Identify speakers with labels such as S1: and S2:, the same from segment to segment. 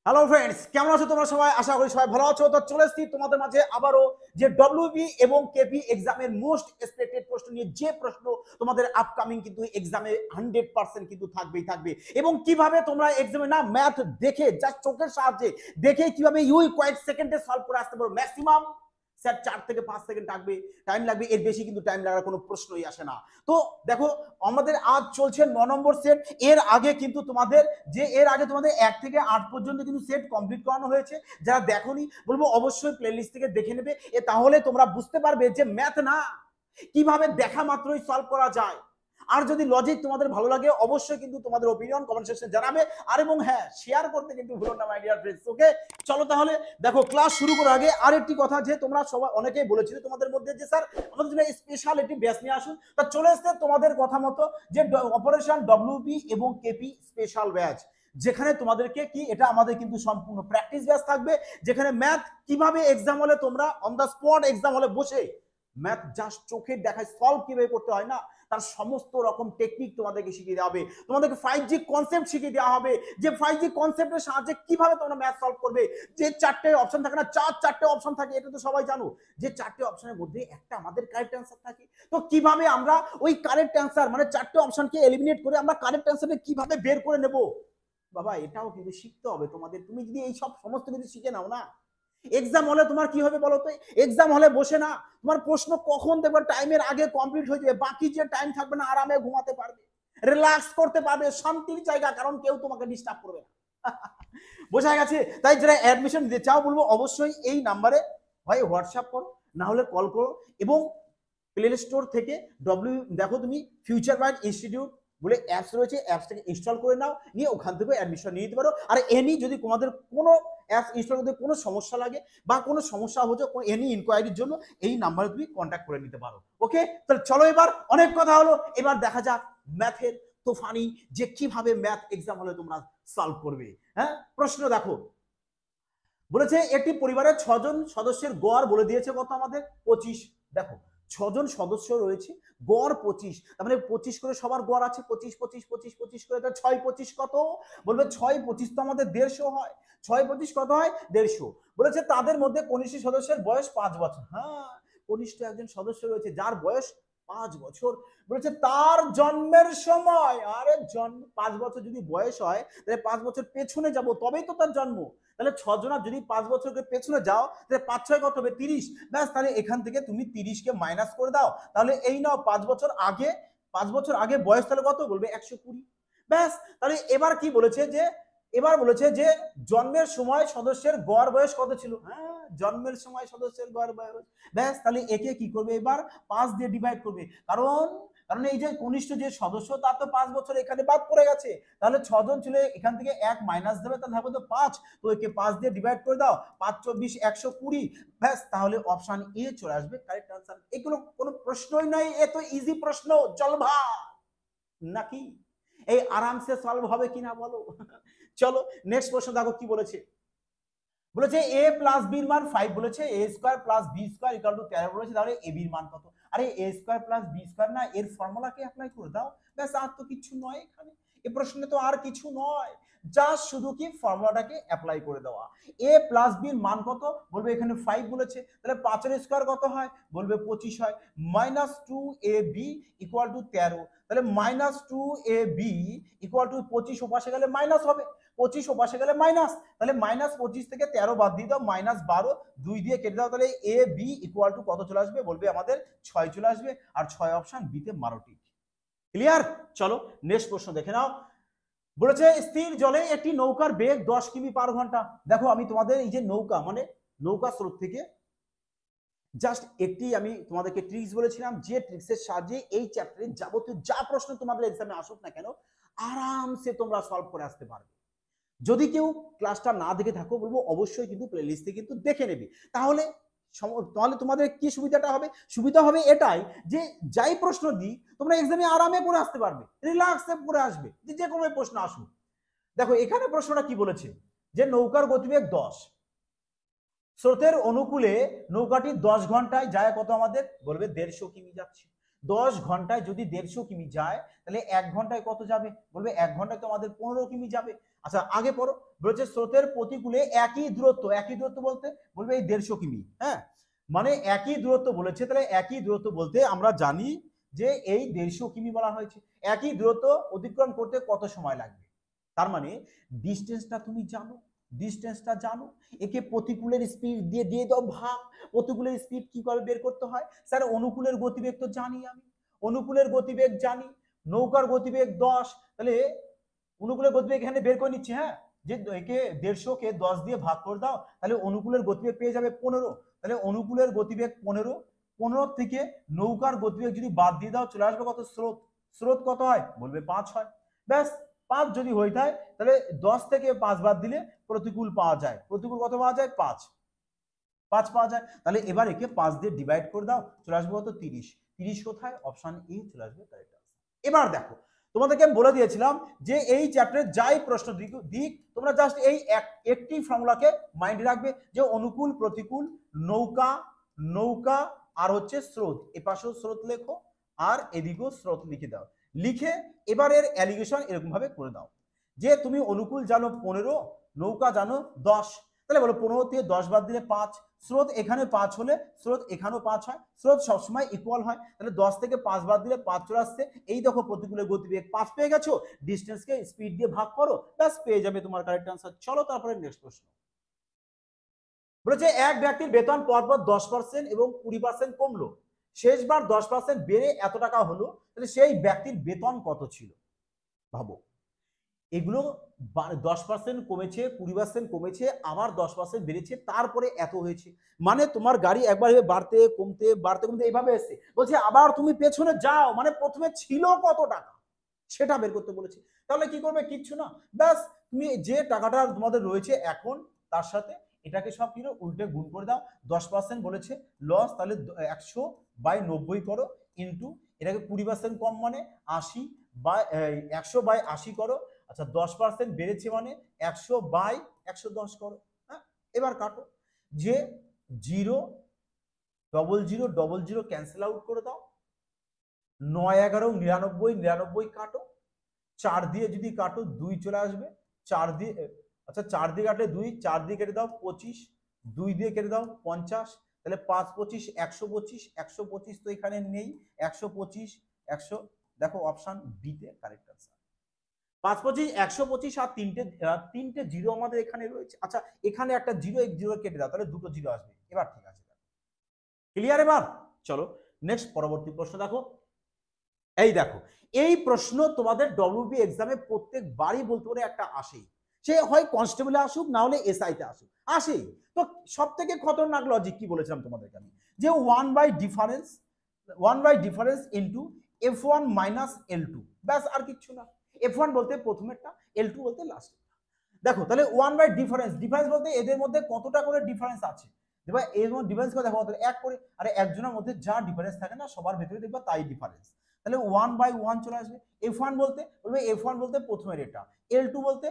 S1: Hello friends, কেমন আছো তোমরা সবাই? আশা করি সবাই ভালো আছো। তো চলে এসেছি তোমাদের মাঝে আবারও যে ডব্লিউবি এবং কেপি এক্সামের মোস্ট এক্সপেক্টেড প্রশ্ন নিয়ে। যে প্রশ্ন তোমাদের আপকামিং কিন্তু এক্সামে 100% কিন্তু থাকবেই থাকবে, এবং কিভাবে তোমরা এক্সামে না ম্যাথ দেখে জাস্ট চোখের সাহায্যে দেখে কিভাবে কয়েক সেকেন্ডে সলভ করে আসতে পারো। ম্যাক্সিমাম স্যার 4 থেকে 5 সেকেন্ড টাইম লাগবে, এর বেশি কিন্তু টাইম লাগার কোনো প্রশ্নই আসে না। তো দেখো, আমাদের আজ চলছে 9 নম্বর সেট। এর আগে তোমাদের 1 থেকে 8 পর্যন্ত কিন্তু সেট কমপ্লিট করানো হয়েছে। যারা দেখোনি বলবো অবশ্যই প্লেলিস্ট থেকে দেখে নেবে, তাহলে তোমরা বুঝতে পারবে যে ম্যাথ না কিভাবে দেখা মাত্রই সলভ করা যায়। আর যদি লজিক তোমাদের ভালো লাগে অবশ্যই কিন্তু তোমাদের ওপিনিয়ন কমেন্ট সেকশনে জানাবে। আর এবং হ্যাঁ, শেয়ার করতে কিন্তু ভুলো না মাই ডিয়ার ফ্রেন্ডস। ওকে, চলো তাহলে দেখো, ক্লাস শুরু করার আগে আরেকটি কথা, যে তোমরা সবাই অনেকেই বলেছিলে তোমাদের মধ্যে যে স্যার আমাদের জন্য স্পেশাল একটি ব্যাচ নিয়ে আসুন। তা চলে এসেছে তোমাদের কথা মতো যে অপারেশন ডব্লিউপি এবং কেপি স্পেশাল ব্যাচ, যেখানে তোমাদেরকে কি এটা আমাদের কিন্তু সম্পূর্ণ প্র্যাকটিস ব্যাচ থাকবে, যেখানে ম্যাথ কিভাবে এক্সাম হলে তোমরা অন দ্য স্পট এক্সাম হলে বসে ম্যাথ জাস্ট চোখের দেখায় সলভ কিভাবে করতে হয় না, তার সমস্ত রকম টেকনিক তোমাদেরকে শিখিয়ে দেওয়া হবে। তোমাদেরকে 5G কনসেপ্ট শিখিয়ে দেওয়া হবে, যে 5G কনসেপ্টের সাহায্যে কিভাবে তোমরা ম্যাথ সলভ করবে। যে 4টে অপশন থাকে না, 4টে অপশন থাকে, এটা তো সবাই জানো, যে 4টে অপশনের মধ্যে একটা আমাদের কারেক্ট অ্যান্সার থাকে। তো কিভাবে আমরা ওই কারেক্ট অ্যান্সার মানে 4টে অপশনকে এলিমিনেট করে আমরা কারেক্ট অ্যান্সারটা কিভাবে বের করে নেব, বাবা এটাও কিন্তু শিখতে হবে তোমাদের। তুমি যদি এই সব সমস্ত কিছু শিখে নাও না, এক্সাম হলে তোমার কি হবে বলো তো? এক্সাম হলে বসে না তোমার প্রশ্ন কখন দেখবে টাইমের আগে কমপ্লিট হয়ে যাবে, বাকি যে টাইম থাকবে না আরামে ঘুমাতে পারবে, রিল্যাক্স করতে পারবে, শান্তির জায়গা, কারণ কেউ তোমাকে ডিস্টার্ব করবে না। বোঝা গেছে? তাই যারা অ্যাডমিশন দিতে চাও বলবো অবশ্যই এই নাম্বারে হয় হোয়াটসঅ্যাপ করো, না হলে কল করো, এবং প্লে স্টোর থেকে দেখো তুমি ফিউচার মাইন্ড ইনস্টিটিউট বলে অ্যাপস রয়েছে, অ্যাপসটাকে ইনস্টল করে নাও, নিয়ে ওখান থেকে অ্যাডমিশন নিয়ে নিতে পারো। আর এনি যদি তোমাদের কোনো অ্যাপস ইনস্টল করতে কোনো সমস্যা লাগে বা কোনো সমস্যা হচ্ছে এনি ইনকোয়ারির জন্য এই নাম্বারে তুমি কন্ট্যাক্ট করে নিতে পারো। ওকে, তাহলে চলো, এবার অনেক কথা হলো, এবার দেখা যাক ম্যাথের তোফানি, যে কিভাবে ম্যাথ এক্সাম হলে তোমরা সলভ করবে। হ্যাঁ, প্রশ্ন দেখো, বলেছে একটি পরিবারের 6 জন সদস্যের গড় বলে দিয়েছে কত আমাদের 25। দেখো 6 জন সদস্য রয়েছে, গড় 25, তার মানে 25 করে সবার গড় আছে, 25 25 25 25 করে, 6 25 কত? বলবে 6 25 তো আমাদের 150 হয়। 6 25 কত হয়? 150। বলেছে তাদের মধ্যে কনিষ্ঠ সদস্যের বয়স 5 বছর। হ্যাঁ, কনিষ্ঠ একজন সদস্য রয়েছে যার বয়স 5 বছর। বলেছে তার জন্মের সময়, আরে জন্ম 5 বছর যদি বয়স হয় তাহলে 5 বছর পেছনে যাব, তবেই তো তার জন্ম। তাহলে 6 জনের যদি 5 বছরের পেছনে যাও তাহলে 5 6 কত হবে? 30। ব্যাস, তাহলে এখান থেকে তুমি 30 কে মাইনাস করে দাও, তাহলে এই নাও 5 বছর আগে, 5 বছর আগে বয়স তাহলে কত? বলবে 120। ব্যাস, তাহলে এবার কি বলেছে যে এবার বলেছে যে জন্মের সময় সদস্যের গড় বয়স কত ছিল? হ্যাঁ, জন্মের সময় সদস্যের গড় বয়স। ব্যাস, তাহলে একে কি করবে? এবার 5 দিয়ে ডিভাইড করবে, কারণ কারণ এই যে কনিষ্ঠ যে সদস্য তার তো 5 বছর এখানে বাদ পড়ে গেছে, তাহলে 6 জন ছিল, এখান থেকে 1 মাইনাস দেবে, তাহলে হবে তো 5। তো একে 5 দিয়ে ডিভাইড করে দাও, 5 24 120। ব্যাস, তাহলে অপশন এ চলে আসবে কারেক্ট আনসার। এগুলো কোনো প্রশ্নই নাই, এ তো ইজি প্রশ্ন, জলভা নাকি? এই আরামসে সলভ হবে কিনা বলো? চলো নেক্সট প্রশ্ন দেখো কি বলেছে। বলেছে a প্লাস b এর মান 5, বলেছে a square plus b square equal to 13 বলেছে, তাহলে a b এর মান কত? আরে a square plus b square না, এর ফর্মুলাকে অ্যাপ্লাই করে দাও, ব্যাস, আর তো কিছু নয় এখানে, এই প্রশ্নে তো আর কিছু নয়, জাস্ট শুধু কি ফর্মুলাটাকে অ্যাপ্লাই করে দেওয়া। a প্লাস b এর মান কত? বলবে এখানে 5 বলেছে, তাহলে 5 এর স্কয়ার কত হয়? বলবে 25 হয়, মাইনাস 2ab ইকুয়াল টু 13, তাহলে মাইনাস 2ab ইকুয়াল টু 25 ওপাশে গেলে মাইনাস হবে, 25 ওপাশে গেলে মাইনাস, তাহলে মাইনাস 25 থেকে 13 বাদ দিয়ে দাও, মাইনাস 12, 2 দিয়ে কেটে দাও, তাহলে এ বি ইকুয়াল টু কত চলে আসবে? বলবে আমাদের 6 চলে আসবে, আর 6 অপশন বিতে 12টি। ক্লিয়ার? চলো নেক্সট প্রশ্ন দেখে নাও। বলেছে স্থির জলে একটি নৌকার বেগ 10 কিমি পার ঘন্টা। দেখো আমি তোমাদের এই যে নৌকা মানে নৌকা স্রোত থেকে জাস্ট একটি আমি তোমাদেরকে ট্রিক্স বলেছিলাম, যে ট্রিক্সের সাহায্যে এই চ্যাপ্টারে যাবতীয় যা প্রশ্ন তোমাদের এক্সামে আসুক না কেন আরামসে তোমরা সলভ করে আসতে পারবে। যদি কেউ ক্লাসটা না দেখে থাকো বলবো অবশ্যই কিন্তু প্লেলিস্টে কিন্তু দেখে নেবে, তাহলে তাহলে তোমাদের কি সুবিধাটা হবে? সুবিধা হবে এটাই যে যাই প্রশ্ন দিই তোমরা এক্সামে আরামে করে আসতে পারবে, রিল্যাক্সে করে আসবে, যে কোনো প্রশ্ন আসুক। দেখো এখানে প্রশ্নটা কি বলেছে, যে নৌকার গতিবেগ 10, স্রোতের অনুকূলে নৌকাটি 10 ঘন্টায় যায় কত আমাদের? বলবে 150 কিমি যাচ্ছে। 10 ঘন্টায় যদি 150 কিমি যায় তাহলে 1 ঘন্টায় কত যাবে? বলবে 1 ঘন্টায় তো আমাদের 15 কিমি যাবে। আচ্ছা আগে পড়ো, বলেছে স্রোতের প্রতিকূলে একই দূরত্ব, একই দূরত্ব বলতে বলবে এই 150 কিমি, হ্যাঁ মানে একই দূরত্ব বলেছে, তাহলে একই দূরত্ব বলতে আমরা জানি যে এই 150 কিমি বলা হয়েছে। একই দূরত্ব অতিক্রম করতে কত সময় লাগবে, তার মানে ডিস্টেন্সটা তুমি জানো, ডিস্টেন্সটা জানো, একে প্রতিকূলের স্পিড দিয়ে দিয়ে দাও ভাগ। প্রতিকূলের স্পিড কি করে বের করতে হয় স্যার? অনুকূলের গতিবেগ তো জানি আমি, অনুকূলের গতিবেগ জানি, নৌকার গতিবেগ 10, তাহলে অনুকূলের গতিবেগ এখানে বের করে নিচ্ছি, হ্যাঁ যে একে 150 কে 10 দিয়ে ভাগ করে দাও, তাহলে অনুকূলের গতিবেগ পেয়ে যাবে 15। তাহলে অনুকূলের গতিবেগ 15, 15 থেকে নৌকার গতিবেগ যদি বাদ দিয়ে দাও চলে আসবে কত? স্রোত। স্রোত কত হয়? বলবে 5 হয়। ব্যাস 5 যদি হয়ে যায় তাহলে 10 থেকে 5 বাদ দিলে প্রতিকূল পাওয়া যায়। প্রতিকূল কত পাওয়া যায়? 5, 5 পাওয়া যায়। তাহলে এবার একে 5 দিয়ে ডিভাইড করে দাও, চলে আসবে কত? 30। 30 কোথায়? অপশন এ চলে আসবে কারেক্ট আনসার। এবার দেখো তোমাদেরকে আমি বলে দিয়েছিলাম যে এই চ্যাপ্টারে যাই প্রশ্ন দিক তোমরা জাস্ট এই একটি ফর্মুলাকে মাইন্ডে রাখবে যে অনুকূল প্রতিকূল নৌকা, নৌকা আর হচ্ছে স্রোত, এপাশেও স্রোত লেখো আর এদিকেও স্রোত লিখে দাও। লিখে এবার এর অ্যালিগেশন এরকম ভাবে করে দাও যে তুমি অনুকূল জানো 15, নৌকা জানো 10, তাহলে বলো 15 থেকে 10 বাদ দিলে 5, স্রোত এখানে 5 হলে স্রোত এখানেও 5 হয়, স্রোত সবসময় ইকুয়াল হয়, তাহলে 10 থেকে 5 বাদ দিলে 5 চলে আসছে। এই দেখো প্রতিকূলের গতিবেগ 5 পেয়ে গেছো, ডিস্টেন্সকে স্পিড দিয়ে ভাগ করো, ব্যাস পেয়ে যাবে তোমার কারেক্ট আনসার। চলো তারপরে নেক্সট প্রশ্ন। বলেছে এক ব্যক্তির বেতন পরপর 10% এবং 20% কমলো, শেষবার 10% বেড়ে এত টাকা হলো, তাহলে সেই ব্যক্তির বেতন কত ছিল? ভাবো এগুলো 10% কমেছে, 20% কমেছে, আবার 10% বেড়েছে, তারপরে এত হয়েছে, মানে তোমার গাড়ি একবার বাড়তে কমতে বাড়তে কমতে এইভাবে এসছে। বলছে আবার তুমি পেছনে যাও, মানে প্রথমে ছিল কত টাকা সেটা বের করতে বলেছে। তাহলে কি করবে? কিচ্ছু না, ব্যাস তুমি যে টাকাটা তোমাদের রয়েছে এখন তার সাথে এটাকে সব কি উল্টে গুণ করে দাও। 10% বলেছে লস, তাহলে 100/90 করো, ইন্টু এটাকে 20% কম মানে 80 বা 100/80 করো। আচ্ছা 10% বেড়েছে মানে 100/110 করো। হ্যাঁ এবার কাটো, যে 0 0 0 0 0 ক্যান্সেল আউট করে দাও, 9 11 99 99 কাটো, 4 দিয়ে যদি কাটো 2 চলে আসবে, 4 দিয়ে আচ্ছা 4 দিয়ে কাটলে 2, 4 দিয়ে কেটে দাও 25, 2 দিয়ে কেটে দাও 50, তাহলে 5 25 125, 125 তো এখানে নেই, 125 100, দেখো অপশন বি তে কারেক্ট আনসার। 5 25 125 আর তিনটে জিরো আমাদের এখানে রয়েছে। আচ্ছা এখানে একটা জিরো, এক জিরো কেটে দাও, তাহলে দুটো জিরো আসবে। এবার ঠিক আছে, ক্লিয়ার? এবার চলো নেক্সট পরবর্তী প্রশ্ন দেখো। এই দেখো এই প্রশ্ন তোমাদের ডব্লিউবি এক্সামে প্রত্যেকবারই বলতে পারে একটা আসেই, সে হয় কনস্টেবলে আসুক না হলে এসআই তে আসুক, আসেই। তো সব থেকে খতরনাক লজিক কি বলেছিলাম তোমাদেরকে আমি, যে 1/ডিফারেন্স ইন্টু f1 মাইনাস l2, ব্যাস আর কিচ্ছু না। f1 বলতে প্রথমেরটা, l2 বলতে লাস্ট। দেখো তাহলে 1/ডিফারেন্স, ডিফারেন্স বলতে এদের মধ্যে কতটা করে ডিফারেন্স আছে, দেখবা এর মধ্যে ডিফারেন্স করে দেখো এক করে, আরে একজনের মধ্যে যা ডিফারেন্স থাকে না সবার ভেতরে দেখবা তাই ডিফারেন্স, তাহলে 1/1 চলে আসবে। f1 বলতে বলবে f1 বলতে প্রথমের এটা, l2 বলতে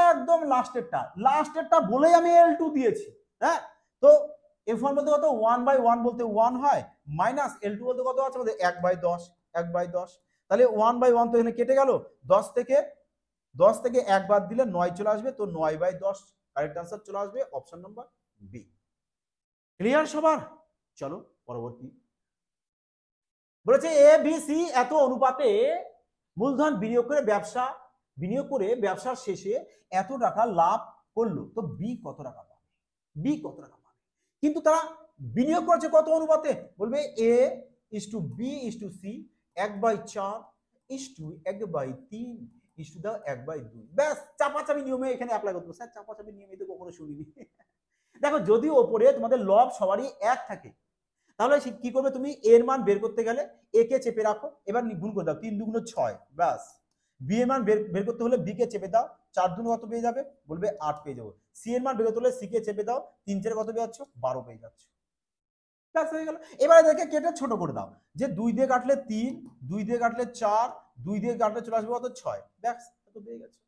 S1: একদম লাস্টেরটা বলেই আমি l2 দিয়েছি। হ্যাঁ তো f1 বলতে কত? 1/1 বলতে 1 হয়, মাইনাস l2 বলতে কত আছে আমাদের 1/10, 1/10, তাহলে 1/1 তো এখানে কেটে গেল, 10 থেকে 1 বাদ দিলে 9 চলে আসবে, তো 9/10 কারেক্ট আনসার চলে আসবে অপশন নাম্বার বি। ক্লিয়ার সবার? চলো পরবর্তী। বলেছে এ বি সি এত অনুপাতে মূলধন বিনিয়োগ করে ব্যবসার শেষে এত টাকা লাভ করলো, তো বি কত টাকা পাবে? বি কত টাকা পাবে? কিন্তু তারা বিনিয়োগ করেছে কত অনুপাতে? বলবে A is to B is to C 1/4 is to 1/3 is to দাও 1/2, ব্যাস চাপাচাপি নিয়মে এখানে অ্যাপ্লাই করতে। স্যার চাপাচাপি নিয়মে তো কখনো শুনিনি। দেখো যদি ওপরে তোমাদের লব সবারই এক থাকে, তাহলে কি করবে? তুমি এর মান বের করতে গেলে এ কে চেপে রাখো, এবার গুণ করে দাও, 3 2 6, ব্যাস। বি এর মান বের করতে হলে বি কে চেপে দাও, 4 2 কত পেয়ে যাবে? বলবে 8 পেয়ে যাবো। সি এর মান বের করতে হলে সি কে চেপে দাও, 3 4 কত পেয়ে যাচ্ছ? 12 পেয়ে যাচ্ছ, ব্যাস হয়ে গেল। এবারে দেখে কেটে ছোট করে দাও, যে 2 দিয়ে কাটলে 3, 2 দিয়ে কাটলে 4, 2 দিয়ে কাটলে চলে আসবে কত? 6, ব্যাস কত পেয়ে গেছে।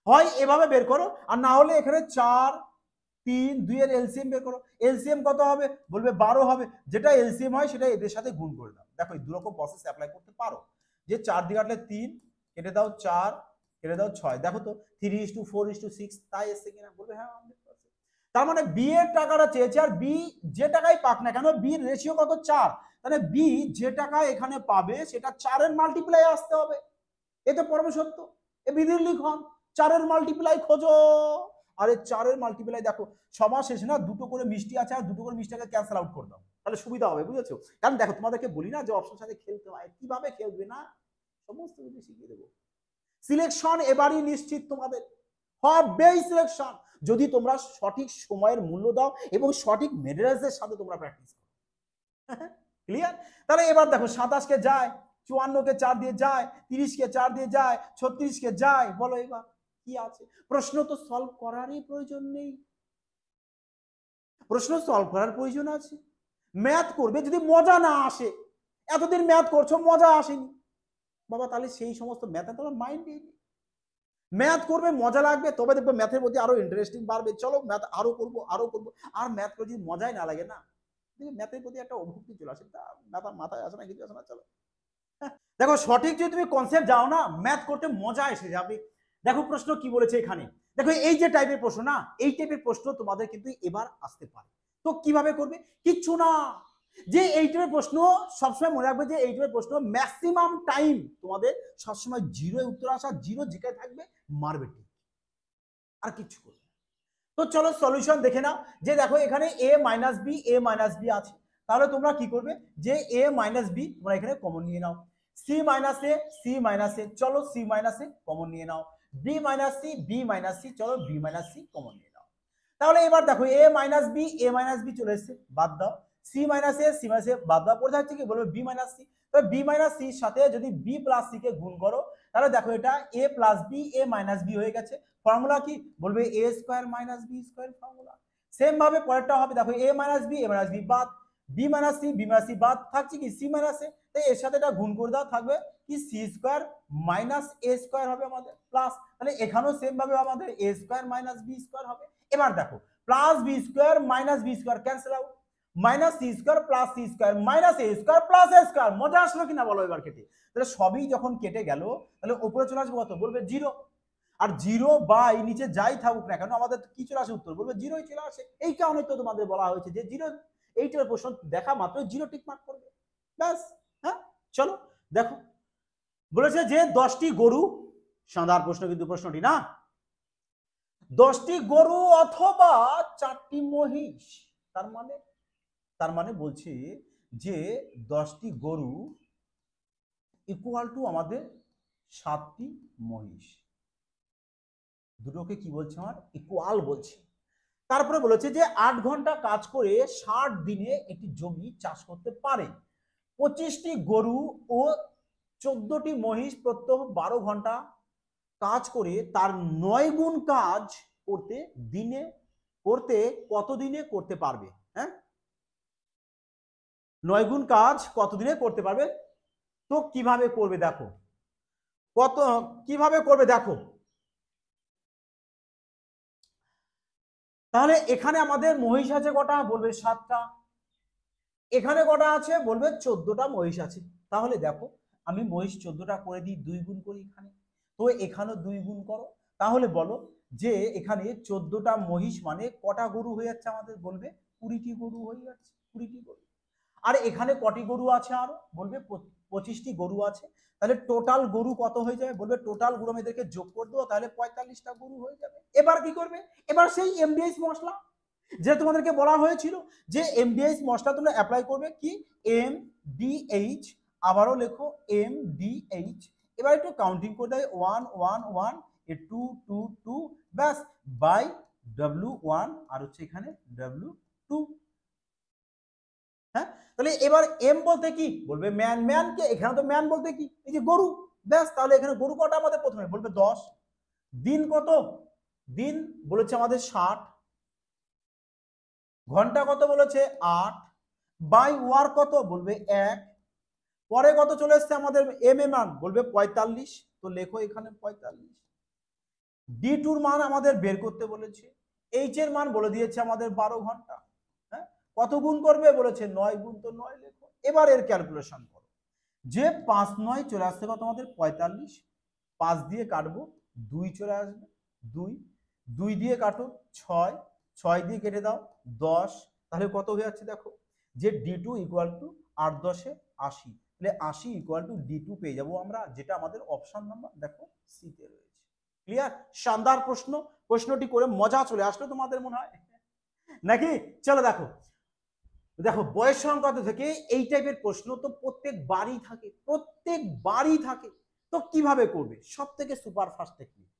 S1: হয় এভাবে বের করো, আর না হলে এখানে 4 3 2 এর এলসিএম বের করো। এলসিএম কত হবে? বলবে 12 হবে, যেটা এলসিএম হয় সেটা এদের সাথে গুণ করে দাও। দেখো এই দুরকম প্রসেস অ্যাপ্লাই করতে পারো, যে 4 দিয়ে কাটলে 3 কেটে দাও 4, কেটে দাও 6, দেখো তো 3:4:6 তাই এসছে কিনা, বলবে হ্যাঁ 100%। তার মানে বি এর টাকাটা চেয়েছে, আর বি যে টাকাই পাক না কেন বি এর রেশিও কত 4, তাহলে বি যে টাকা এখানে পাবে সেটা 4 এর মাল্টিপ্লাই আসতে হবে। এটা পরম সত্য, এ বিধির লিখন। 4 এর মাল্টিপ্লাই খোঁজো, আরে 4 এর মাল্টিপ্লাই দেখো সবার শেষে না দুটো করে মিষ্টি আছে, আর দুটো করে মিষ্টিটাকে ক্যান্সেল আউট করে দাও, তাহলে সুবিধা হবে, বুঝেছো? কারণ দেখো তোমাদেরকে বলি না যে অপশন সাথে খেলতে হয়, কিভাবে খেলবে না সমস্ত কিছু শিখিয়ে দেবো। সিলেকশন এবারই নিশ্চিত তোমাদের হবেই সিলেকশন, যদি তোমরা সঠিক সময়ের মূল্য দাও এবং সঠিক মেটেরিয়ালসের সাথে তোমরা প্র্যাকটিস করো। ক্লিয়ার? তাহলে এবার দেখো 27 কে যায়, 54 কে 4 দিয়ে যায়, 30 কে 4 দিয়ে যায়, 36 কে যায়, বলো এবার কি আছে? প্রশ্ন তো সলভ করারই প্রয়োজন নেই, প্রশ্ন সলভ করার প্রয়োজন আছে। ম্যাথ করবে যদি মজা না আসে, এতদিন ম্যাথ করছো মজা আসেনি বাবা, তাহলে সেই সমস্ত ম্যাথে তোমার মাইন্ডে নেই। ম্যাথ করবে মজা লাগবে, তবে দেখবে ম্যাথের প্রতি আরো ইন্টারেস্টিং বাড়বে, চলো ম্যাথ আরো করবো আরো করবো। আর ম্যাথ করে যদি মজাই না লাগে না, ম্যাথের প্রতি একটা অভিভূতি চলে আসে, ম্যাথ মাথায় আসে না, কিছু আসে না, চলো। দেখো সঠিক যদি তুমি কনসেপ্ট যাও না, ম্যাথ করতে মজা এসে যাবে। দেখো প্রশ্ন কি বলেছে এখানে, দেখো এই যে টাইপের প্রশ্ন না, এই টাইপের প্রশ্ন তোমাদের কিন্তু এবার আসতে পারে। তো কিভাবে করবে? কিচ্ছু না, যে এই টাইপের প্রশ্ন সবসময় মনে রাখবে যে এই টাইপের প্রশ্ন ম্যাক্সিমাম টাইম তোমাদের সবসময় জিরো উত্তর আসা, জিরো যেখানে থাকবে মারবে ঠিক, আর কিচ্ছু করবে। তো চলো সলিউশন দেখে নাও, যে দেখো এখানে a মাইনাস বি আছে, তাহলে তোমরা কি করবে যে a মাইনাস বি তোমরা এখানে কমন নিয়ে নাও, c মাইনাস এ চলো c মাইনাস এ কমন নিয়ে নাও, b মাইনাস সি চলো b মাইনাস সি কমন নিয়ে নাও। তাহলে এবার দেখো a মাইনাস বি চলে এসেছে, বাদ দাও, c মাইনাস এ বাদ দাও, পড়ে থাকছে কি বলবে b মাইনাস সি। তবে b মাইনাস সির সাথে যদি b প্লাস সি কে গুণ করো, তাহলে দেখো এটা a plus B a minus B হয়ে গেছে। ফর্মুলা কি বলবে a square minus B square formula. Same ভাবে পরেরটা হবে, দেখো a মাইনাস বি বাদ, b মাইনাস সি বাদ, থাকছে কি c মাইনাস এ, তাই এর সাথে এটা গুণ করে দাও, থাকবে কি c square minus a square হবে আমাদের প্লাস, তাহলে এখানেও সেম ভাবে আমাদের a square minus B square হবে। এবার দেখো plus B square minus B square cancel out, minus C square plus C square minus A square plus A square, মজা আসলো কিনা বলো এবার কেটে? তাহলে সবই যখন কেটে গেল, তাহলে উপরে চলে আসবে কত, বলবে জিরো। আর জিরো বাই নিচে যাই থাকুক না কেন আমাদের কি চলে আসে উত্তর, বলবে জিরোই চলে আসে। এই কারণে তো তোমাদের বলা হয়েছে যে জিরো, এইটার প্রশ্ন দেখা মাত্র জিরো টিক মার্ক করবে, ব্যাস। হ্যাঁ চলো দেখো, বলেছে যে 10টি গরু, সাধারণ প্রশ্ন কিন্তু প্রশ্নটি না, 10টি গরু অথবা 4টি মহিষ, তার মানে বলছে যে 10টি গরু ইকুয়াল টু আমাদের 7টি মহিষ, দুটোকে কি বলছে আমার ইকুয়াল বলছে। তারপরে বলেছে যে 8 ঘন্টা কাজ করে 60 দিনে একটি জমি চাষ করতে পারে, 25টি গরু ও 14টি মহিষ প্রত্যহ 12 ঘন্টা কাজ করে তার 9 গুণ কাজ কত দিনে করতে পারবে? হ্যাঁ 9 গুণ কাজ কত দিনে করতে পারবে? তো কিভাবে করবে দেখো, কিভাবে করবে দেখো, তাহলে এখানে আমাদের মহিষ আছে কটা, বলবে 7টা, এখানে কটা আছে, বলবে 14টা মহিষ আছে। তাহলে দেখো আমি মহিষ 14টা করে দিই, 2 গুণ করি এখানে, তো এখানেও 2 গুণ করো, তাহলে বলো যে এখানে 14টা মহিষ মানে কটা গরু হয়ে যাচ্ছে আমাদের, বলবে 20টি গরু হয়ে যাচ্ছে, 20টি গরু। আর এখানে কটি গরু আছে আরো, বলবে 25টি গরু আছে, তাহলে টোটাল গরু কত হয়ে যাবে, বলবে টোটাল গরু আমি এদেরকে যোগ করে দেবো, তাহলে 45টা গরু হয়ে যাবে। এবার কি করবে, এবার সেই এমডিএইচ মশলা যে তোমাদেরকে বলা হয়েছিল, যে এমডিএইচ মশলা তোমরা অ্যাপ্লাই করবে, কি এমডিএইচ, আবারও লেখো এমডিএইচ, এবার একটু কাউন্টিং করে দেয় 1 1 1 2 2 2 ব্যাস, বাই W1 আর হচ্ছে এখানে W2। হ্যাঁ তাহলে এবার এম বলতে কি, বলবে ম্যান কে, এখানে তো ম্যান বলতে কি এই যে গরু, ব্যাস, তাহলে এখানে গরু কটা আমাদের প্রথমে, বলবে 10, দিন কত, দিন বলেছে আমাদের 60, ঘন্টা কত বলেছে 8, বাই ওয়ার কত, বলবে 1, পরে কত চলে এসছে আমাদের এম এর মান, বলবে 45, তো লেখো এখানে 45। ডি টুর মান আমাদের বের করতে বলেছে, এইচ এর মান বলে দিয়েছে আমাদের 12 ঘন্টা, হ্যাঁ কত গুণ করবে বলেছে 9 গুণ, তো 9 লেখো। এবার এর ক্যালকুলেশন করো, যে 5 9 চলে আসছে কত আমাদের 45, 5 দিয়ে কাটবো 2 চলে আসবে, 2 2 দিয়ে কাটো 6, 6 দিয়ে কেটে দাও 10, তাহলে কত হয়ে যাচ্ছে দেখো যে D2 ইকুয়াল টু 8 10 80, তাহলে 80 ইকুয়াল টু D2 পেয়ে যাবো আমরা, যেটা আমাদের অপশন নাম্বার দেখো সি তে রয়েছে। ক্লিয়ার? শানদার প্রশ্ন, প্রশ্নটি করে মজা চলে আসলো তোমাদের মনে হয় নাকি? চলো দেখো, দেখো বয়স সংক্রান্ত থেকে এই টাইপের প্রশ্ন তো প্রত্যেক বারই থাকে, প্রত্যেক বারই থাকে। তো কিভাবে করবে? সব থেকে সুপার ফাস্ট টেকনিক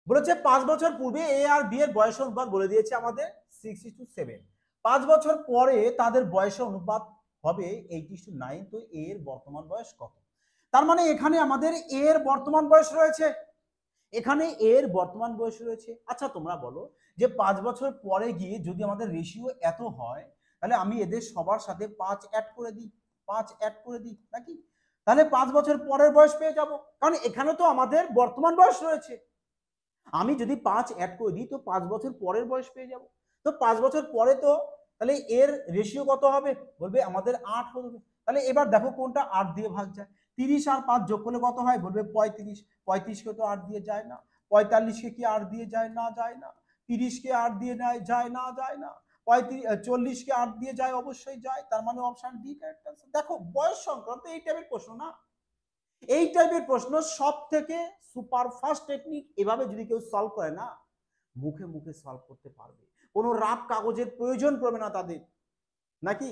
S1: বলেছে 5 বছর পূর্বে এ আর বি এর বয়স অনুপাত বলে দিয়েছে আমাদের 6:7। 5 বছর পরে তাদের বয়সের অনুপাত হবে 8:9। তো এ এর বর্তমান বয়স কত? তার মানে এখানে আমাদের এ এর বর্তমান বয়স রয়েছে, এখানে এর বর্তমান বয়স রয়েছে। আচ্ছা তোমরা বলো যে 5 বছর পরে গিয়ে যদি আমাদের রেশিও এত হয়, তাহলে আমি এদের সবার সাথে 5 অ্যাড করে দিই, 5 অ্যাড করে দিই নাকি? তাহলে 5 বছর পরের বয়স পেয়ে যাব, কারণ এখানে তো আমাদের বর্তমান বয়স রয়েছে। আমি যদি 5 অ্যাড করে দিই তো 5 বছর পরের বয়স পেয়ে যাব। তো 5 বছর পরে তো তাহলে এর রেশিও কত হবে? বলবে আমাদের 8 হবে। তাহলে এবার দেখো কোনটা 8 দিয়ে ভাগ যায়। 30 আর 5 যোগ করলে কত হয়? বলবে 35। 35 কে তো 8 দিয়ে যায় না। 45 কে কি 8 দিয়ে যায়? না, যায় না। 30 কে 8 দিয়ে যায় না, যায় না। 40 কে 8 দিয়ে যায়, অবশ্যই যায়। তার মানে অপশন ডি কারেক্ট आंसर। দেখো বয়স সংক্রান্ত এই টাইপের প্রশ্ন না, এই টাইপের প্রশ্ন সব থেকে সুপার ফাস্ট টেকনিক। এভাবে যদি কেউ সলভ করে না, মুখে মুখে সলভ করতে পারবে, কোনো রাফ কাগজের প্রয়োজন পড়বে না তাদের, নাকি?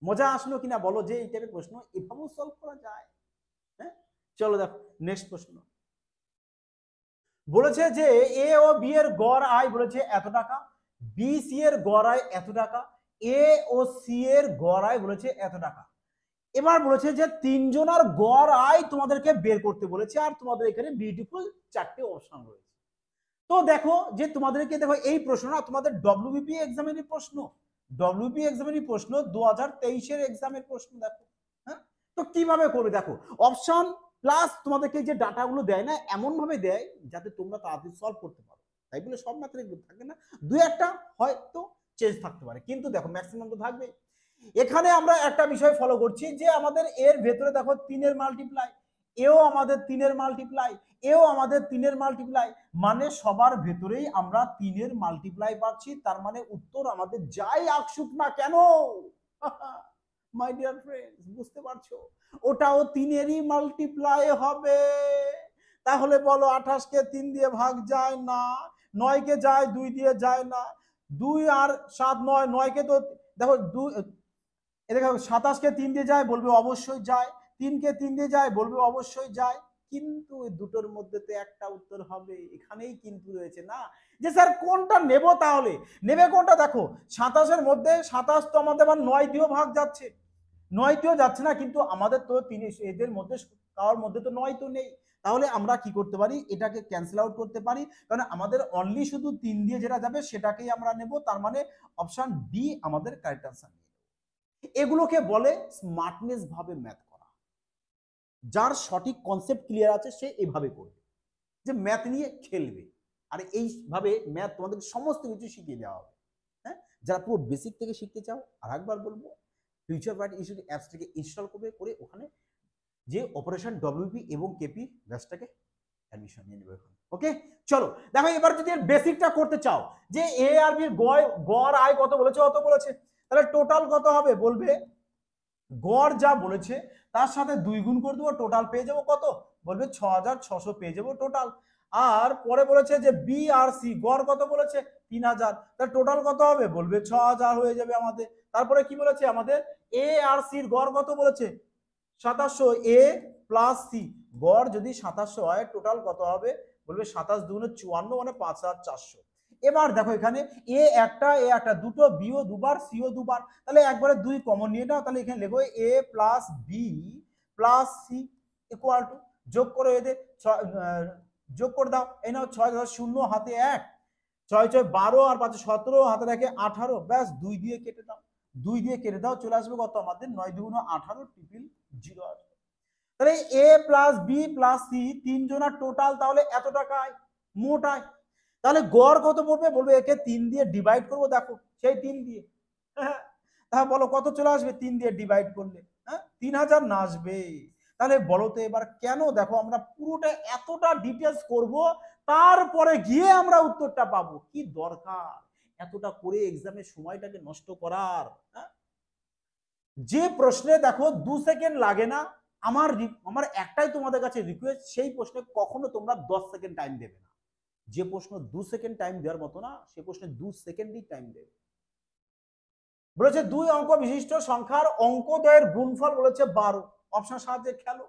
S1: মজা আসলো কিনা বলো যে এই টাইপের প্রশ্ন এভাবেও সলভ করা যায়। হ্যাঁ, চলো দেখো নেক্সট প্রশ্ন। বলেছে যে এ ও বি এর গড় আয় বলেছে এত টাকা, বি সি এর গড় আয় এত টাকা, এ ও সি এর গড় আয় বলেছে এত টাকা। এবার বলেছে যে তিনজনের গড় আয় তোমাদেরকে বের করতে বলেছে, আর তোমাদের এখানে বিউটিফুল 4টে অপশন রয়েছে। তো দেখো যে তোমাদেরকে দেখো এই প্রশ্নটা তোমাদের ডব্লিউবিপি এক্সামেরই প্রশ্ন, ডব্লিউবিপি এক্সামেরই প্রশ্ন, 2023 এর এক্সামের প্রশ্ন। দেখো হ্যাঁ, তো কিভাবে করবে দেখো, অপশন প্লাস তোমাদেরকে যে ডাটাগুলো দেয় না, এমন ভাবে দেয় যাতে তোমরা তাড়াতাড়ি সলভ করতে পারো। তাই বলে সব ম্যাথের থাকে না, দুই একটা হয়তো চেঞ্জ থাকতে পারে, কিন্তু দেখো ম্যাক্সিমাম তো থাকবে। এখানে আমরা একটা বিষয় ফলো করছি যে আমাদের এর ভেতরে দেখো 3 মাল্টিপ্লাই, এও আমাদের 3 মাল্টিপ্লাই, এও আমাদের 3 মাল্টিপ্লাই, মানে সবার ভেতরেই আমরা 3 মাল্টিপ্লাই পাচ্ছি। তার মানে উত্তর আমাদের যাই আসুক না কেন মাই ডিয়ার ফ্রেন্ডস, বুঝতে পারছো, ওটাও 3 মাল্টিপ্লাই হবে। তাহলে বলো 28 কে 3 দিয়ে ভাগ যায় না, 9 কে যায় 2 দিয়ে যায় না, 2 আর 7 9, 9 কে তো দেখো 2 দেখো 27 কে 3 দিয়ে যায়, বলবে অবশ্যই যায়। 3 কে 3 দিয়ে যায়, বলবে অবশ্যই যায়। কিন্তু এই দুটোর মধ্যে তো একটা উত্তর হবে, এখানেই কিন্তু রয়েছে না যে স্যার কোনটা নেব, তাহলে নেবে কোনটা? দেখো 27 এর মধ্যে 27 তো আমাদের আবার 9 দিয়েও ভাগ যাচ্ছে, 9 দিয়েও যাচ্ছে না, কিন্তু আমাদের তো 3 এদের মধ্যে কারোর মধ্যে তো 9 তো নেই। তাহলে আমরা কি করতে পারি? এটাকে ক্যান্সেল আউট করতে পারি, কারণ আমাদের অনলি শুধু 3 দিয়ে যেটা যাবে সেটাকেই আমরা নেব। তার মানে অপশন ডি আমাদের কারেক্ট আনসার। এগুলোকে বলে স্মার্টনেস ভাবে ম্যাথ করা। যার সঠিক কনসেপ্ট ক্লিয়ার আছে সে এভাবে করবে, যে ম্যাথ নিয়ে খেলবে, আর এইভাবে ম্যাথ তোমাদের সমস্ত কিছু শিখিয়ে দেওয়া হবে। হ্যাঁ, যারা পুরো বেসিক থেকে শিখতে চাও, আর একবার বলবো ফিউচার ব্রাইট ইনস্টিটিউট অ্যাপসটাকে ইনস্টল করবে, করে ওখানে যে অপারেশন ডব্লিউপি এবং কেপি ব্যাচটাকে অ্যাডমিশন নিয়ে নেবে। ওকে, চলো দেখো এবার যদি বেসিকটা করতে চাও যে এ আর বি গড় আয় কত বলেছে, অত বলেছে, তাহলে টোটাল কত হবে? বলবে গড় যা বলেছে তার সাথে 2 গুণ করে দেবো, টোটাল পেয়ে যাবো কত? বলবে 6600 পেয়ে যাবো টোটাল। আর পরে বলেছে যে বি আর সি গড় কত বলেছে? 3000, তার টোটাল কত হবে? বলবে 6000 হয়ে যাবে আমাদের। তারপরে কি বলেছে আমাদের? এ আর সির গড় কত বলেছে? 2700। এ প্লাস সি গড় যদি 2700 হয়, টোটাল কত হবে? বলবে 27 দুগুণে 54, মানে 5400। এবার দেখো এখানে এ একটা দুটো, বিও দুবার, সিও দুবার, তাহলে একবারে 2 কমন নিয়ে নাও। তাহলে এখানে লেখো A plus B plus C equal to, যোগ করো এদের, যোগ করে দাও। এই নাও 6 0 হাতে 1, 6 6 12 আর 5 17, হাতে রাখে 18, ব্যাস 2 দিয়ে কেটে দাও, 2 দিয়ে কেটে দাও, চলে আসবে কত আমাদের? 9 2 18, 0 আসবে। তাহলে এ প্লাস বি প্লাস সি তিনজনের টোটাল তাহলে এত টাকা মোট আয়। তাহলে গড় কত পড়বে? বলবে একে 3 দিয়ে ডিভাইড করবো, দেখো সেই 3 দিয়ে, হ্যাঁ, তাহলে বলো কত চলে আসবে 3 দিয়ে ডিভাইড করলে? হ্যাঁ, 3000 না আসবে। তাহলে বলো তো এবার কেন, দেখো আমরা পুরোটা এতটা ডিটেলস করব, তারপরে গিয়ে আমরা উত্তরটা পাবো, কি দরকার এতটা করে এক্সামের সময়টাকে নষ্ট করার? যে প্রশ্নে দেখো 2 সেকেন্ড লাগে না, আমার আমার একটাই তোমাদের কাছে রিকোয়েস্ট, সেই প্রশ্নে কখনো তোমরা 10 সেকেন্ড টাইম দেবে না। যে প্রশ্ন 2 সেকেন্ড টাইম দেওয়ার মতো না, সে প্রশ্নে 2 সেকেন্ডই টাইম দেবে। বলেছে 2 অঙ্ক বিশিষ্ট সংখ্যার অঙ্কদ্বয়ের গুণফল বলেছে 12, অপশন সাহায্যে খেলো।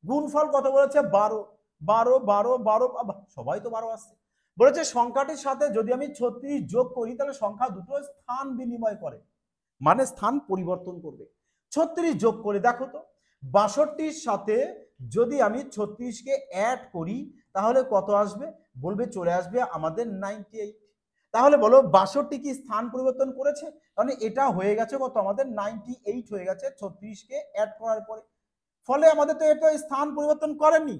S1: গুণফল কত বলেছে 12, 12 12 12, সবাই তো 12 আসছে। বলেছে সংখ্যাটির সাথে যদি আমি 36 যোগ করি তাহলে সংখ্যা দুটো স্থান বিনিময় করে, মানে স্থান পরিবর্তন করবে। 36 যোগ করে দেখো তো, 62-র সাথে যদি আমি 36-কে অ্যাড করি তাহলে কত আসবে, বলবে চলে আসবে আমাদের 98। তাহলে বলো 62 কি স্থান পরিবর্তন করেছে? মানে এটা হয়ে গেছে কত, আমাদের 98 হয়ে গেছে 36-কে অ্যাড করার পরে। ফলে আমাদের তো এটা স্থান পরিবর্তন করেনি,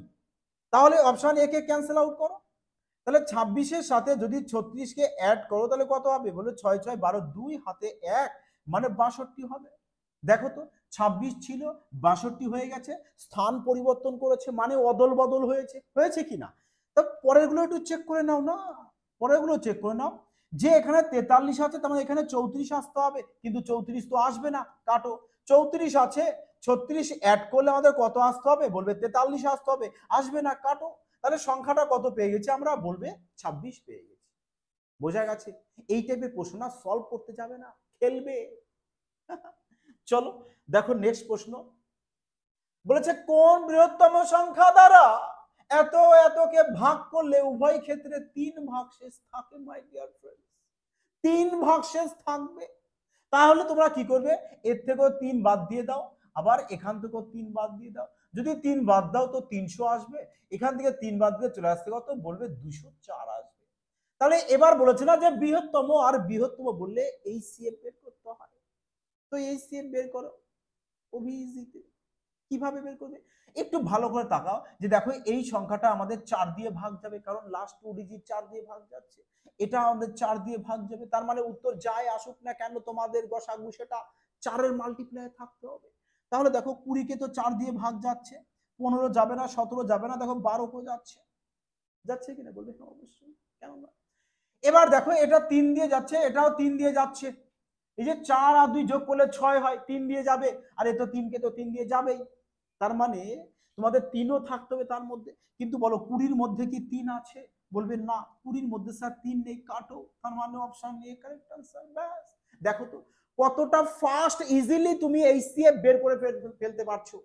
S1: তাহলে option A K cancel out করো। তাহলে 26-এর সাথে যদি 36-কে অ্যাড করো তাহলে কত হবে, বলে 6 6 12, 2 হাতে 1 মানে 62 হবে। দেখো তো 26 ছিল 62 হয়ে গেছে, স্থান পরিবর্তন করেছে মানে অদল বদল হয়েছে, হয়েছে কিনা? তা পরের গুলো একটু চেক করে নাও না, পরের গুলো চেক করে নাও। যে এখানে 43 আছে তার মানে এখানে 34 আসতে হবে, কিন্তু 34 তো আসবে না, কাটো। 34 আছে, 36 অ্যাড করলে আমাদের কত আসতে হবে, বলবে 43 আসতে হবে, আসবে না, কাটো। তাহলে সংখ্যাটা কত পেয়ে গেছে আমরা, বলবে 26 পেয়ে গেছি। বোঝা গেছে? এই টাইপের প্রশ্ন না সলভ করতে যাবে না, খেলবে। চলো দেখো নেক্সট প্রশ্ন। বলেছে কোন বৃহত্তম সংখ্যা দ্বারা এত এতকে ভাগ করলে উভয় ক্ষেত্রে 3 ভাগশেষ থাকে? মাই ডিয়ার ফ্রেন্ডস, 3 ভাগশেষ থাকবে। তাহলে তোমরা কি করবে, এর থেকেও 3 বাদ দিয়ে দাও, আবার এখান থেকেও 3 বাদ দিয়ে দাও। যদি 3 বাদ দাও তো 300 আসবে, এখান থেকে 3 বাদ দিয়ে চলে আসতে কত, বলবে 204 আসবে। তাহলে এবার বলেছে না যে বৃহত্তম, আর বৃহত্তম বললে এইচসিএফ বের করতে হয়, তো এইচসিএফ বের করো খুবই ইজিতে। কিভাবে বের করবে, একটু ভালো করে তাকাও, যে দেখো এই সংখ্যাটা আমাদের 4 দিয়ে ভাগ যাবে, কারণ লাস্ট 2 ডিজিট 4 দিয়ে ভাগ যাচ্ছে, এটা আমাদের 4 দিয়ে ভাগ যাবে, তার মানে উত্তর যাই আসুক না কেন তোমাদের গসাগু সেটা 4-এর মাল্টিপ্লাই থাকতে হবে। তাহলে দেখো 20-কে তো 4 দিয়ে ভাগ যাচ্ছে, 15 যাবে না, 17 যাবে না, দেখো 12 কো যাচ্ছে, যাচ্ছে কিনা, বলবে হ্যাঁ অবশ্যই, কেন না। এবার দেখো এটা 3 দিয়ে যাচ্ছে, এটাও 3 দিয়ে যাচ্ছে, এই যে 4 আর 2 যোগ করলে 6 হয়, 3 দিয়ে যাবে, আর এ তো 3-কে তো 3 দিয়ে যাবেই, তার মানে তোমাদের 3ও থাকতে হবে তার মধ্যে। কিন্তু বলো 20-র মধ্যে কি 3 আছে, বলবে না, 20-র মধ্যে স্যার 3 নেই, কাটো, তার মানে অপশন এ কারেক্ট आंसर। ব্যাস, দেখো তো কতটা ফাস্ট ইজিলি তুমি এইচসিএফ বের করে ফেলতে পারছো।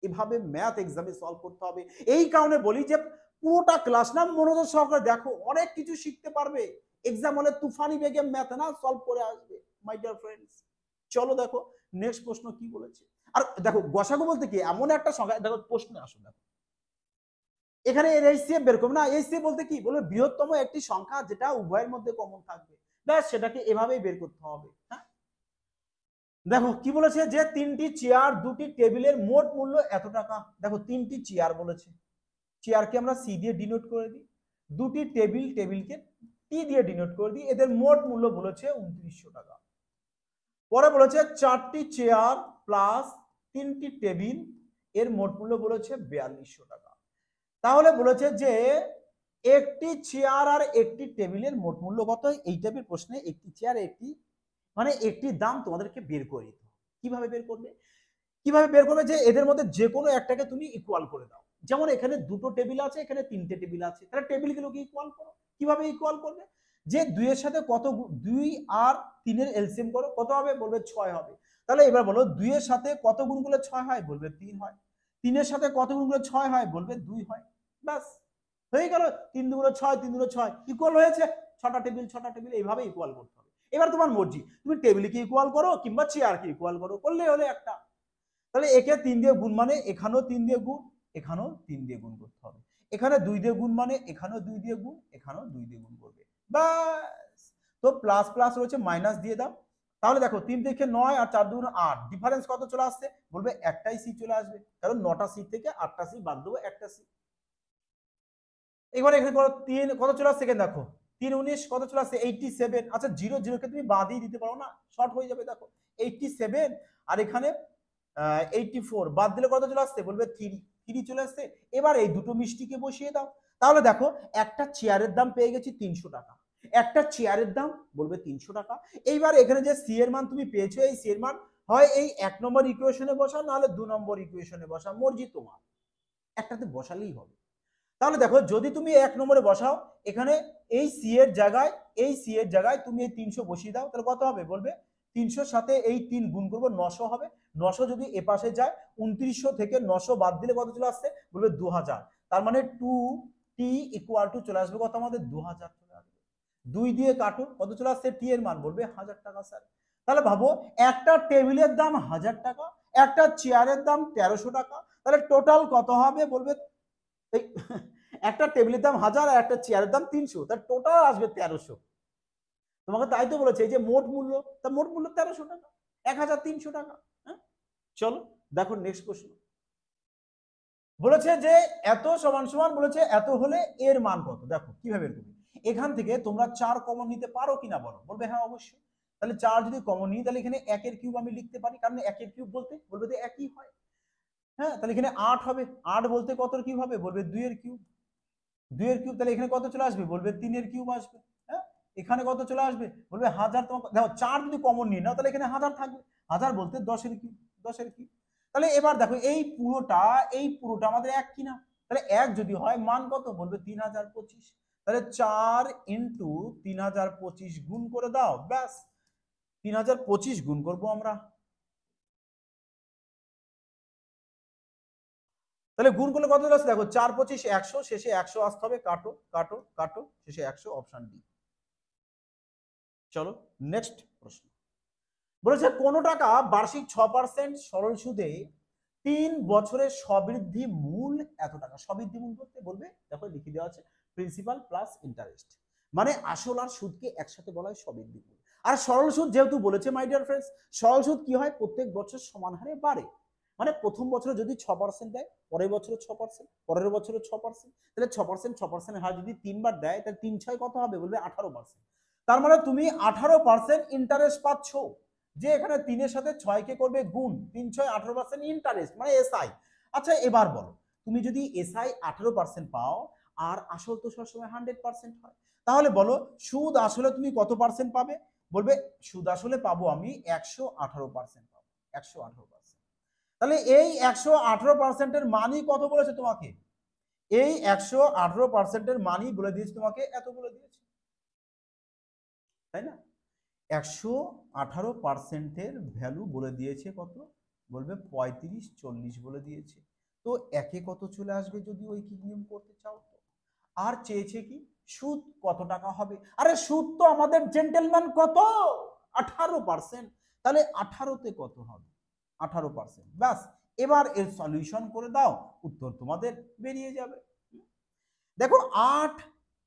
S1: এভাবে ম্যাথ এক্সামে সলভ করতে হবে। এই কারণে বলি যে পুরোটা ক্লাস না মনোযোগ সহকারে দেখো, অনেক কিছু শিখতে পারবে। এক্সাম হলে তুফানি বেগে ম্যাথ না সলভ করে আসবে মাই ডিয়ার ফ্রেন্ডস। চলো দেখো নেক্সট প্রশ্ন কি বলেছে। আর দেখো গসাগু বলতে কি এমন একটা সংখ্যা, দেখো প্রশ্নে আসো, দেখো এখানে এইচসিএফ বের করবে না, এইচসিএফ বলতে কি বলবে, বৃহত্তম একটি সংখ্যা যেটা উভয়ের মধ্যে কমন থাকবে, ব্যাস সেটাকে এভাবেই বের করতে হবে। হ্যাঁ দেখো কি বলেছে, যে 3টি চেয়ার 2টি টেবিলের মোট মূল্য এত টাকা। দেখো 3টি চেয়ার বলেছে, চেয়ারকে আমরা সি দিয়ে ডিনোট করে দিই, 2টি টেবিল, টেবিলকে টি দিয়ে ডিনোট করে দিই, এদের মোট মূল্য বলেছে 2900 টাকা। পরে বলেছে 4টি চেয়ার প্লাস 3টি টেবিল, এর মোট মূল্য বলেছে 4200 টাকা। তাহলে বলেছে যে একটি চেয়ার আর একটি টেবিলের মোট মূল্য কত, এই টাইপের প্রশ্নে একটি চেয়ার একটি মানে একটি দাম তোমাদেরকে বের করে দিতে হবে। কিভাবে বের করবে, কিভাবে বের করবে, যে এদের মধ্যে যে কোনো একটাকে তুমি ইকুয়াল করে দাও। যেমন এখানে 2টো টেবিল আছে, এখানে 3টে টেবিল আছে, তাহলে টেবিলগুলোকে ইকুয়াল করো। কিভাবে ইকুয়াল করবে, যে 2 এর সাথে কত 2 আর 3 এর এলসিএম করো, কত হবে, বলবে 6 হবে। তাহলে এবার বলো 2 এর সাথে কত গুণ করলে 6 হয়, বলবে 3 হয়। 3 এর সাথে কত গুণ করলে 6 হয়, বলবে 2 হয়। ব্যাস হয়ে গেল, 3 দুগুণে 6, 3 দুগুণে 6, ইকুয়াল হয়েছে। 6টা টেবিল 6টা টেবিল, এইভাবে ইকুয়াল করতে হবে। এবার তোমার মর্জি, তুমি টেবিলকে ইকুয়াল করো কিংবা চেয়ারকে ইকুয়াল করো, করলে হলে একটা। তাহলে একে 3 দিয়ে গুণ মানে এখানেও 3 দিয়ে গুণ, এখানেও 3 দিয়ে গুণ করতে হবে। এখানে 2 দিয়ে গুণ মানে এখানেও 2 দিয়ে গুণ, এখানেও 2 দিয়ে গুণ করবে, ব্যাস। তো প্লাস প্লাস রয়েছে, মাইনাস দিয়ে দাও। তাহলে দেখো 3 থেকে 9 আর 4 2 8, ডিফারেন্স কত চলে আসছে, বলবে একটাই সি চলে আসবে, কারণ 9টা সি থেকে 8টা সি বাদ দেবো, একটা সি। এবার এখানে 3 কত চলে আসছে, এখানে দেখো 3 19 কত চলে আসছে 87। আচ্ছা 0 0 কে তুমি বাদই দিতে পারো না, শর্ট হয়ে যাবে। দেখো 87 আর এখানে 84 বাদ দিলে কত চলে আসছে? বলবে 3 চলে আসছে। এবার এই দুটো মিষ্টিকে বসিয়ে দাও। তাহলে দেখো একটা চেয়ারের দাম পেয়ে গেছি 300 টাকা, একটা চেয়ারের দাম বলবে 300 টাকা। এইবার এখানে যে সি এর মান তুমি পেয়েছো, এই সি এর মান হয় এই 1 নম্বর ইকুয়েশনে বসাও, নাহলে 2 নম্বর ইকুয়েশনে বসাও, মর্জি তোমার, একটাতে বসালেই হবে। তাহলে দেখো যদি তুমি 1 নম্বরে বসাও, এখানে এই সি এর জায়গায় তুমি এই 300 বসিয়ে দাও, তাহলে কত হবে? বলবে 300 সাথে এই 3 গুণ করবো 900 হবে। 900 যদি এ পাশে যায়, 2900 থেকে 900 বাদ দিলে কত চলে আসছে? বলবে 2000। তার মানে 2t ইকুয়াল টু চলে আসবে কত? আমাদের 2000 চলে আসবে। 2 দিয়ে কাটো, কত চলে আসছে? টি এর মান বলবে 1000 টাকা স্যার। তাহলে ভাবো, একটা টেবিলের দাম 1000 টাকা, একটা চেয়ারের দাম 1300 টাকা, তাহলে টোটাল কত হবে? বলবে এই একটা টেবিলের দাম 1000 আর একটা চেয়ারের দাম 300, তার টোটাল আসবে 1300। তোমাকে তাই তো বলেছে, এই যে মোট মূল্য, তার মোট মূল্য 1300 টাকা, 1300 টাকা। হ্যাঁ, চলো দেখো নেক্সট প্রশ্ন। বলেছে যে এত সমান সমান, বলেছে এত হলে এর মান কত? দেখো কিভাবে বের করবে। এখান থেকে তোমরা 4 কমন নিতে পারো কিনা বলো? বলবে হ্যাঁ অবশ্যই। তাহলে 4 যদি কমন নিই, তাহলে এখানে 1 এর কিউব আমি লিখতে পারি, কারণ 1 এর কিউব বলতে বলবে যে একই হয়। হ্যাঁ, তাহলে এখানে 8 হবে। 8 বলতে কত কিউব হবে? বলবে 2 এর কিউব। 2 এর কিউব, তাহলে এখানে কত চলে আসবে? বলবে 3 এর কিউব আসবে। হ্যাঁ, এখানে কত চলে আসবে? বলবে 1000। তোমাকে দেখো 4 যদি কমন নিয়ে নাও, তাহলে এখানে 1000 থাকবে। 1000 বলতে 10 এর কিউব, 10 এর কিউব। তাহলে এবার দেখো এই পুরোটা আমাদের 1 কিনা? তাহলে 1 যদি হয়, মান কত? বলবে 3025। তাহলে 4 ইন্টু 3025 গুণ করে দাও, ব্যাস 3025 গুণ করবো আমরা। তাহলে গুণ করলে কত আসছে? দেখো 4 25 100, শেষে 100 আসতে হবে। কাটো কাটো কাটো, শেষে 100, অপশন ডি। চলো নেক্সট প্রশ্ন। বলেছে কোন টাকা বার্ষিক 6% সরল সুদে 3 বছরের সবৃদ্ধি মূল এত টাকা। সবৃদ্ধি মূল করতে বলবে, দেখো লিখে দেওয়া আছে প্রিন্সিপাল প্লাস ইন্টারেস্ট, মানে আসল আর সুদকে একসাথে বলা হয় সবৃদ্ধি মূল। আর সরল সুদ যেহেতু বলেছে মাই ডিয়ার ফ্রেন্ডস, সরল সুদ কি হয়? প্রত্যেক বছর সমান হারে বাড়ে। মানে প্রথম বছরে যদি 6% দেয়, পরের বছরে 6%, পরের বছরে 6%, তাহলে 6% হার যদি 3 বার দেয়, তাহলে 3 6 কত হবে? বলবে 18%। তার মানে তুমি 18% ইন্টারেস্ট পাচ্ছ। যে এখানে 3 এর সাথে 6 কে করবে গুণ, 3 6 18% ইন্টারেস্ট, মানে এসআই। আচ্ছা এবার বলো, তুমি যদি এসআই 18% পাও, আর আসল তো সবসময় 100% হয়, তাহলে বলো সুদ আসলে তুমি কত পার্সেন্ট পাবে? বলবে সুদ আসলে পাবো আমি 118% পাবো, 118%। তাহলে এই 118%-এর মানই কত বলেছে তোমাকে? এই 118%-এর মানই বলে দিয়েছে তোমাকে, এত বলে দিয়েছে, তাই না? 118%-এর ভ্যালু বলে দিয়েছে কত? বলবে 35 40 বলে দিয়েছে। তো একে কত চলে আসবে যদি ওই কি নিয়ম করতে চাও? তো আর চেয়েছে কি সুদ কত টাকা হবে? আরে সুদ তো আমাদের জেন্টেলম্যান কত? 18%। তাহলে 18-তে কত হবে? 18%, ব্যাস। এবার এর সলিউশন করে দাও, উত্তর তোমাদের বেরিয়ে যাবে। দেখো 8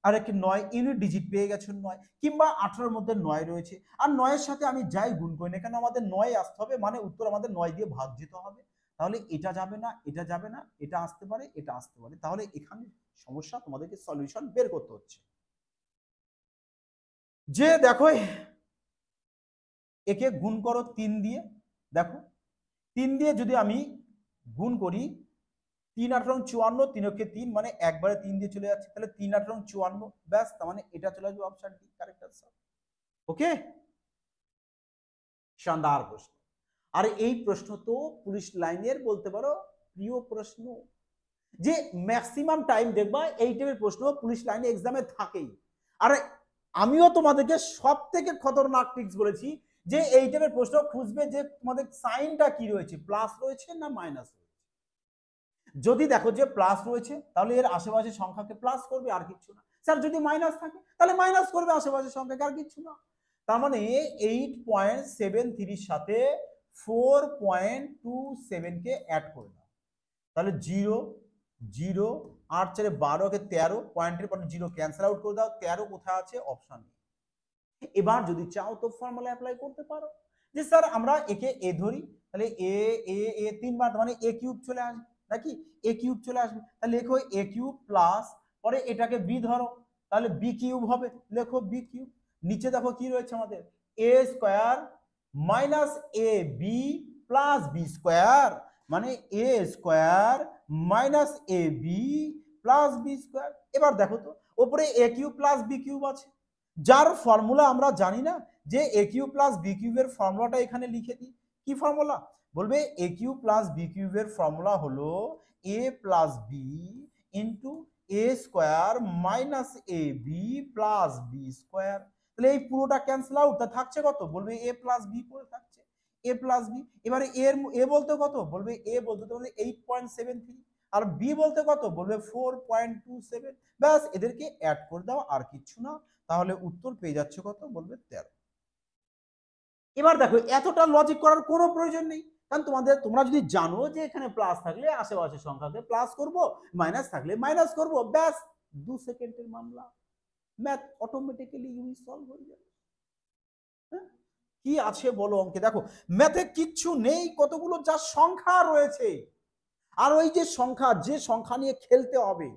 S1: আর একে 9 ইউনিট ডিজিট পেয়ে গেছো 9, কিংবা 18-এর মধ্যে 9 রয়েছে, আর 9-এর সাথে আমি যাই গুণ করি না কেন, আমাদের 9 আসতে হবে, মানে উত্তর আমাদের 9 দিয়ে ভাগ দিতে হবে। তাহলে এটা যাবে না, এটা যাবে না, এটা আসতে পারে, এটা আসতে পারে। তাহলে এখানে সমস্যা, তোমাদেরকে সলিউশন বের করতে হচ্ছে। যে দেখো একে গুণ করো 3 দিয়ে। দেখো 3 দিয়ে যদি আমি গুণ করি, 3 8 রং 54, 3 অক্ষে 3, মানে একবারে 3 দিয়ে চলে যাচ্ছে, তাহলে 3 8 রং 54, ব্যাস। তার মানে এটা চলে আসবে অপশন ডি, কারেক্ট আনসার। ওকে, শানদার প্রশ্ন। আর এই প্রশ্ন তো পুলিশ লাইনের বলতে পারো প্রিয় প্রশ্ন, যে ম্যাক্সিমাম টাইম দেখবা এই টাইপের প্রশ্ন পুলিশ লাইনে এক্সামে থাকেই। আর আমিও তোমাদেরকে সব থেকে খতরনাক ট্রিক্স বলেছি, যে এই টাইপের প্রশ্ন খুঁজবে যে তোমাদের সাইনটা কি রয়েছে, প্লাস রয়েছে না মাইনাস রয়েছে। যদি দেখো যে প্লাস রয়েছে, তাহলে এর আশেপাশে সংখ্যাকে প্লাস করবে, আর কিছু না। স্যার যদি মাইনাস থাকে, তাহলে মাইনাস করবে আশেপাশের সংখ্যাকে, আর কিছু না। তার মানে 8.73 সাথে 4.27 কে অ্যাড করে দাও, তাহলে 0 0 8 4 12 কে 13, পয়েন্টের পর 0 ক্যান্সেল আউট করে দাও, 13 কোথায় আছে? অপশন। এবার যদি চাও তো ফর্মুলা অ্যাপ্লাই করতে পারো, যে স্যার আমরা একে এ ধরি, তাহলে এ এ এ 3 বার, মানে এ কিউব চলে আসবে নাকি? এ কিউব চলে আসবে, তাহলে লেখো এ কিউব প্লাস, পরে এটাকে বি ধরো, তাহলে বি কিউব হবে, লেখো বি কিউব। নিচে দেখো কি রয়েছে আমাদের, এ square minus A B plus B square মানে এ square minus A B plus B square. এবার দেখো তো ওপরে এ কিউব প্লাস বি কিউব আছে, যার ফর্মুলা আমরা জানি না, যে এ কিউব প্লাস বি কিউবের ফর্মুলাটা এখানে লিখে দিই। কি ফর্মুলা? বলবে এ কিউব প্লাস বি কিউবের ফর্মুলা হলো এ plus B into A square minus A B plus B square. তাহলে এই পুরোটা ক্যান্সেল আউট, তা থাকছে কত? বলবে এ প্লাস বি পড়ে থাকছে, এ প্লাস বি। এবারে এ বলতে কত? বলবে এ বলতে তোমাদের 8.73, আর বি বলতে কত? বলবে 4.27। ব্যাস এদেরকে অ্যাড করে দাও, আর কিচ্ছু না। তাহলে উত্তর পেয়ে যাচ্ছে কত? বলবে 13। এবার দেখো এতটা লজিক করার কোনো প্রয়োজন নেই, কারণ তোমরা যদি জানো যে এখানে প্লাস থাকলে আশেপাশের সংখ্যাকে প্লাস করব, মাইনাস থাকলে মাইনাস করব, ব্যাস 2 সেকেন্ডের মামলা, ম্যাথ অটোমেটিক্যালি ইউই সলভ হয়ে যাবে। হ্যাঁ, কি আছে বলো অঙ্কে? দেখো ম্যাথে কিচ্ছু নেই, কতগুলো যা সংখ্যা রয়েছে, আর ওই যে সংখ্যা নিয়ে খেলতে হবে,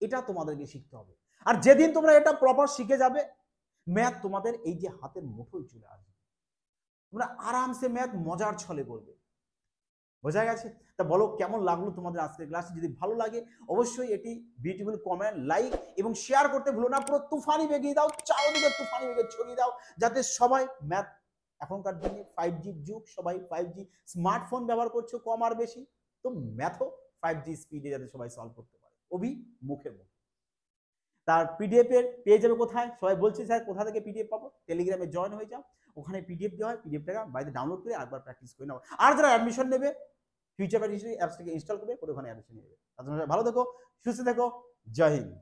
S1: এটা তোমাদেরকে শিখতে হবে। আর যেদিন তোমরা এটা প্রপার শিখে যাবে, ম্যাথ তোমাদের এই যে হাতের মুঠোয় চলে আসবে, তোমরা আরামসে ম্যাথ মজার ছলে করবে। বোঝা গেছে? তা বলো কেমন লাগলো তোমাদের আজকের ক্লাস? যদি ভালো লাগে অবশ্যই এটি বিউটিফুল কমেন্ট, লাইক এবং শেয়ার করতে ভুলো না। পুরো তুফানি বেগিয়ে দাও, চারদিকে তুফানি বেগে ছড়িয়ে দাও, যাতে সবাই ম্যাথ, এখনকার দিনে 5G যুগ, সবাই 5G স্মার্টফোন ব্যবহার করছো কম আর বেশি, তো ম্যাথও 5G স্পিডে যাতে সবাই সলভ করতে পারে। মুখে তার পিডিএফ এর পেয়ে যাবে কোথায়? সবাই বলছে স্যার কোথা থেকে পিডিএফ পাবো? টেলিগ্রামে জয়েন হয়ে যাও, ওখানে পিডিএফ দেওয়া হয়, পিডিএফটাকে বাড়িতে ডাউনলোড করে একবার প্র্যাকটিস করে নাও। আর যারা অ্যাডমিশন নেবে, ফিউচার প্র্যাকটিস অ্যাপসটাকে ইনস্টল করে ওখানে অ্যাডমিশন নেবে। আপনারা ভালো থেকো, সুস্থ থেকো, জয় হিন্দ।